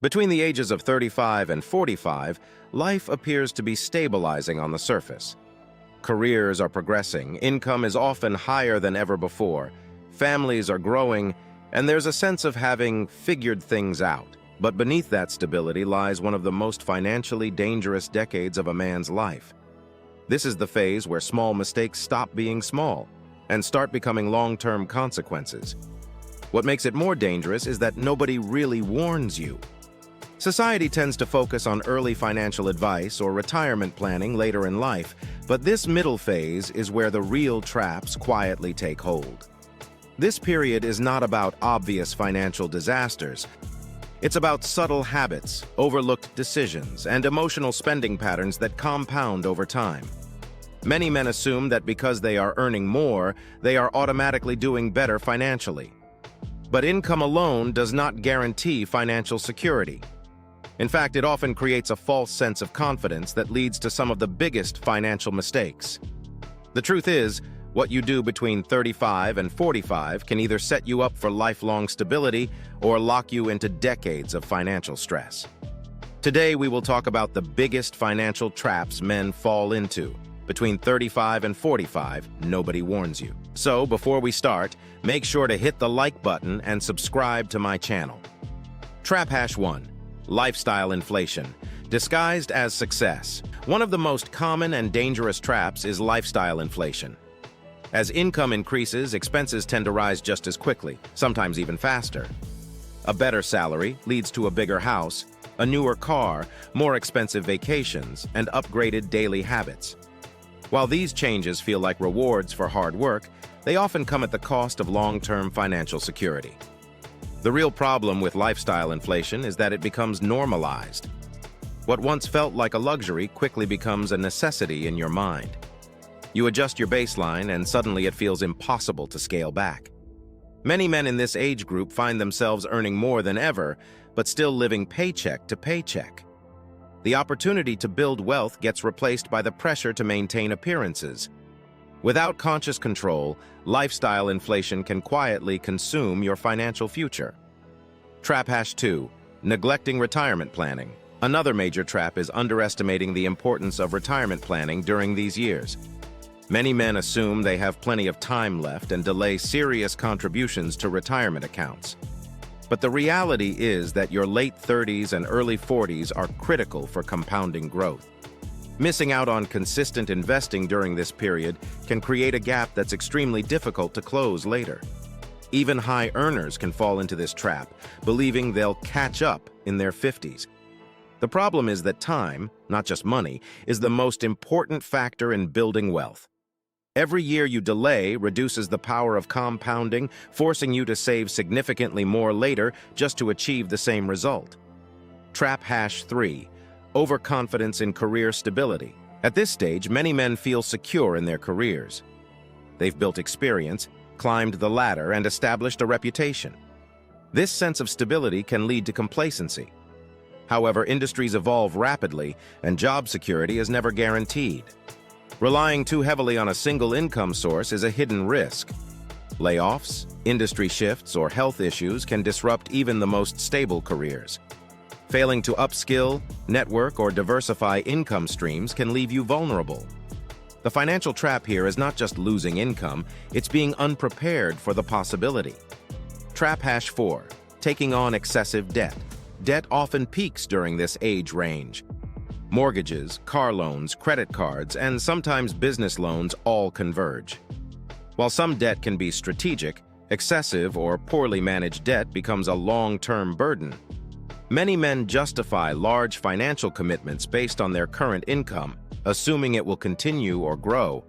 Between the ages of 35 and 45, life appears to be stabilizing on the surface. Careers are progressing, income is often higher than ever before, families are growing, and there's a sense of having figured things out. But beneath that stability lies one of the most financially dangerous decades of a man's life. This is the phase where small mistakes stop being small and start becoming long-term consequences. What makes it more dangerous is that nobody really warns you. Society tends to focus on early financial advice or retirement planning later in life, but this middle phase is where the real traps quietly take hold. This period is not about obvious financial disasters. It's about subtle habits, overlooked decisions, and emotional spending patterns that compound over time. Many men assume that because they are earning more, they are automatically doing better financially. But income alone does not guarantee financial security. In fact, it often creates a false sense of confidence that leads to some of the biggest financial mistakes. The truth is, what you do between 35 and 45 can either set you up for lifelong stability or lock you into decades of financial stress. Today, we will talk about the biggest financial traps men fall into. Between 35 and 45, nobody warns you. So, before we start, make sure to hit the like button and subscribe to my channel. Trap hash 1. Lifestyle inflation, disguised as success. One of the most common and dangerous traps is lifestyle inflation. As income increases, expenses tend to rise just as quickly, sometimes even faster. A better salary leads to a bigger house, a newer car, more expensive vacations, and upgraded daily habits. While these changes feel like rewards for hard work, they often come at the cost of long-term financial security. The real problem with lifestyle inflation is that it becomes normalized. What once felt like a luxury quickly becomes a necessity in your mind. You adjust your baseline and suddenly it feels impossible to scale back. Many men in this age group find themselves earning more than ever, but still living paycheck to paycheck. The opportunity to build wealth gets replaced by the pressure to maintain appearances. Without conscious control, lifestyle inflation can quietly consume your financial future. Trap hash 2. Neglecting retirement planning. Another major trap is underestimating the importance of retirement planning during these years. Many men assume they have plenty of time left and delay serious contributions to retirement accounts. But the reality is that your late 30s and early 40s are critical for compounding growth. Missing out on consistent investing during this period can create a gap that's extremely difficult to close later. Even high earners can fall into this trap, believing they'll catch up in their 50s. The problem is that time, not just money, is the most important factor in building wealth. Every year you delay reduces the power of compounding, forcing you to save significantly more later just to achieve the same result. Trap hash 3. Overconfidence in career stability. At this stage, many men feel secure in their careers. They've built experience, climbed the ladder, and established a reputation. This sense of stability can lead to complacency. However, industries evolve rapidly, and job security is never guaranteed. Relying too heavily on a single income source is a hidden risk. Layoffs, industry shifts, or health issues can disrupt even the most stable careers. Failing to upskill, network, or diversify income streams can leave you vulnerable. The financial trap here is not just losing income, it's being unprepared for the possibility. Trap hash 4. Taking on excessive debt. Debt often peaks during this age range. Mortgages, car loans, credit cards, and sometimes business loans all converge. While some debt can be strategic, excessive or poorly managed debt becomes a long-term burden. Many men justify large financial commitments based on their current income, assuming it will continue or grow.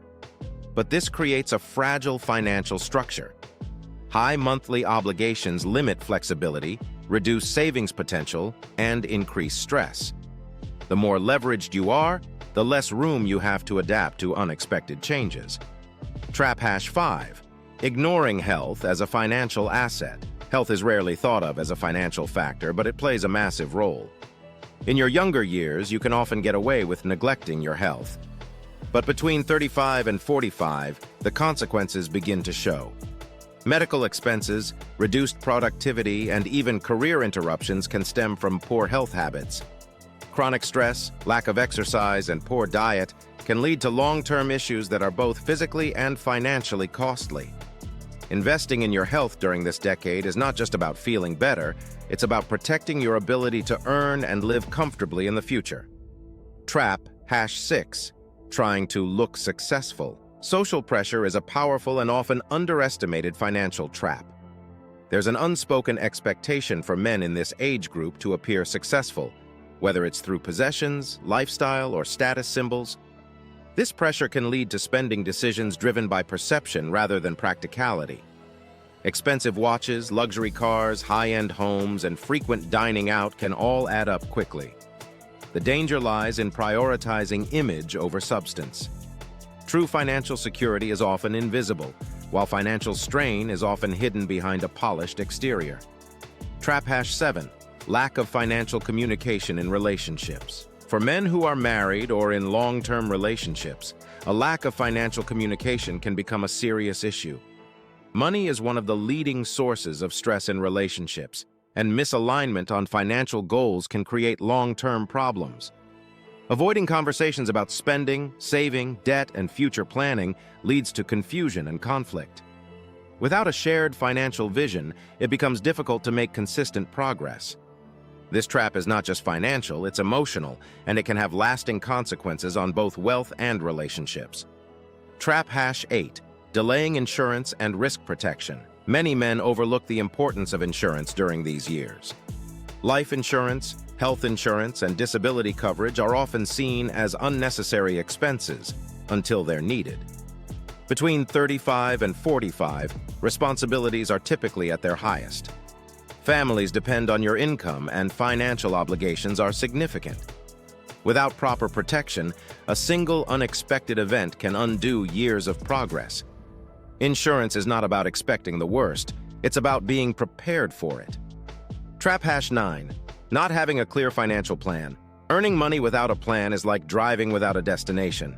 But this creates a fragile financial structure. High monthly obligations limit flexibility, reduce savings potential, and increase stress. The more leveraged you are, the less room you have to adapt to unexpected changes. Trap hash 5. Ignoring health as a financial asset. Health is rarely thought of as a financial factor, but it plays a massive role. In your younger years, you can often get away with neglecting your health. But between 35 and 45, the consequences begin to show. Medical expenses, reduced productivity, and even career interruptions can stem from poor health habits. Chronic stress, lack of exercise, and poor diet can lead to long-term issues that are both physically and financially costly. Investing in your health during this decade is not just about feeling better, it's about protecting your ability to earn and live comfortably in the future. Trap #6. Trying to look successful. Social pressure is a powerful and often underestimated financial trap. There's an unspoken expectation for men in this age group to appear successful, whether it's through possessions, lifestyle, or status symbols. This pressure can lead to spending decisions driven by perception rather than practicality. Expensive watches, luxury cars, high-end homes, and frequent dining out can all add up quickly. The danger lies in prioritizing image over substance. True financial security is often invisible, while financial strain is often hidden behind a polished exterior. Trap #7. Lack of financial communication in relationships. For men who are married or in long-term relationships, a lack of financial communication can become a serious issue. Money is one of the leading sources of stress in relationships, and misalignment on financial goals can create long-term problems. Avoiding conversations about spending, saving, debt, and future planning leads to confusion and conflict. Without a shared financial vision, it becomes difficult to make consistent progress. This trap is not just financial, it's emotional, and it can have lasting consequences on both wealth and relationships. Trap #8. Delaying insurance and risk protection. Many men overlook the importance of insurance during these years. Life insurance, health insurance, and disability coverage are often seen as unnecessary expenses until they're needed. Between 35 and 45, responsibilities are typically at their highest. Families depend on your income, and financial obligations are significant. Without proper protection, a single unexpected event can undo years of progress. Insurance is not about expecting the worst, it's about being prepared for it. Trap #9. Not having a clear financial plan. Earning money without a plan is like driving without a destination.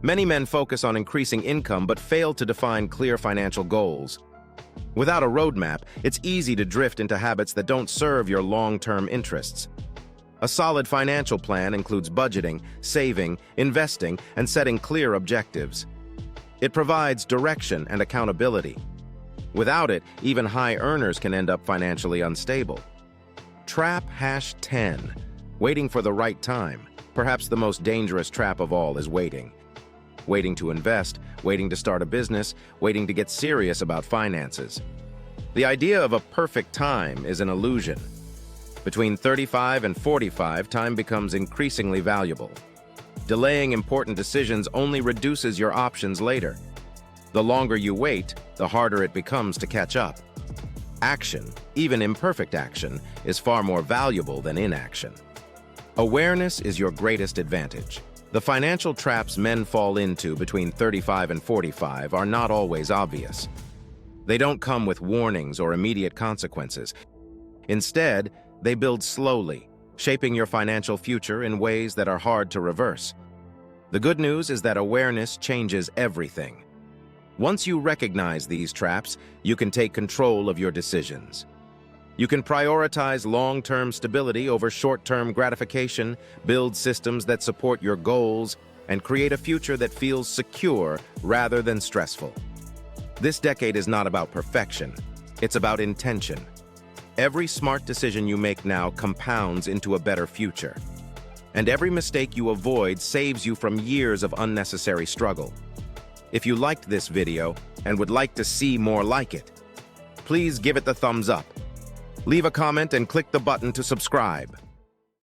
Many men focus on increasing income but fail to define clear financial goals. Without a roadmap, it's easy to drift into habits that don't serve your long-term interests. A solid financial plan includes budgeting, saving, investing, and setting clear objectives. It provides direction and accountability. Without it, even high earners can end up financially unstable. Trap #10. Waiting for the right time. Perhaps the most dangerous trap of all is waiting. Waiting to invest, waiting to start a business, waiting to get serious about finances. The idea of a perfect time is an illusion. Between 35 and 45, time becomes increasingly valuable. Delaying important decisions only reduces your options later. The longer you wait, the harder it becomes to catch up. Action, even imperfect action, is far more valuable than inaction. Awareness is your greatest advantage. The financial traps men fall into between 35 and 45 are not always obvious. They don't come with warnings or immediate consequences. Instead, they build slowly, shaping your financial future in ways that are hard to reverse. The good news is that awareness changes everything. Once you recognize these traps, you can take control of your decisions. You can prioritize long-term stability over short-term gratification, build systems that support your goals, and create a future that feels secure rather than stressful. This decade is not about perfection, it's about intention. Every smart decision you make now compounds into a better future. And every mistake you avoid saves you from years of unnecessary struggle. If you liked this video and would like to see more like it, please give it the thumbs up. Leave a comment and click the button to subscribe.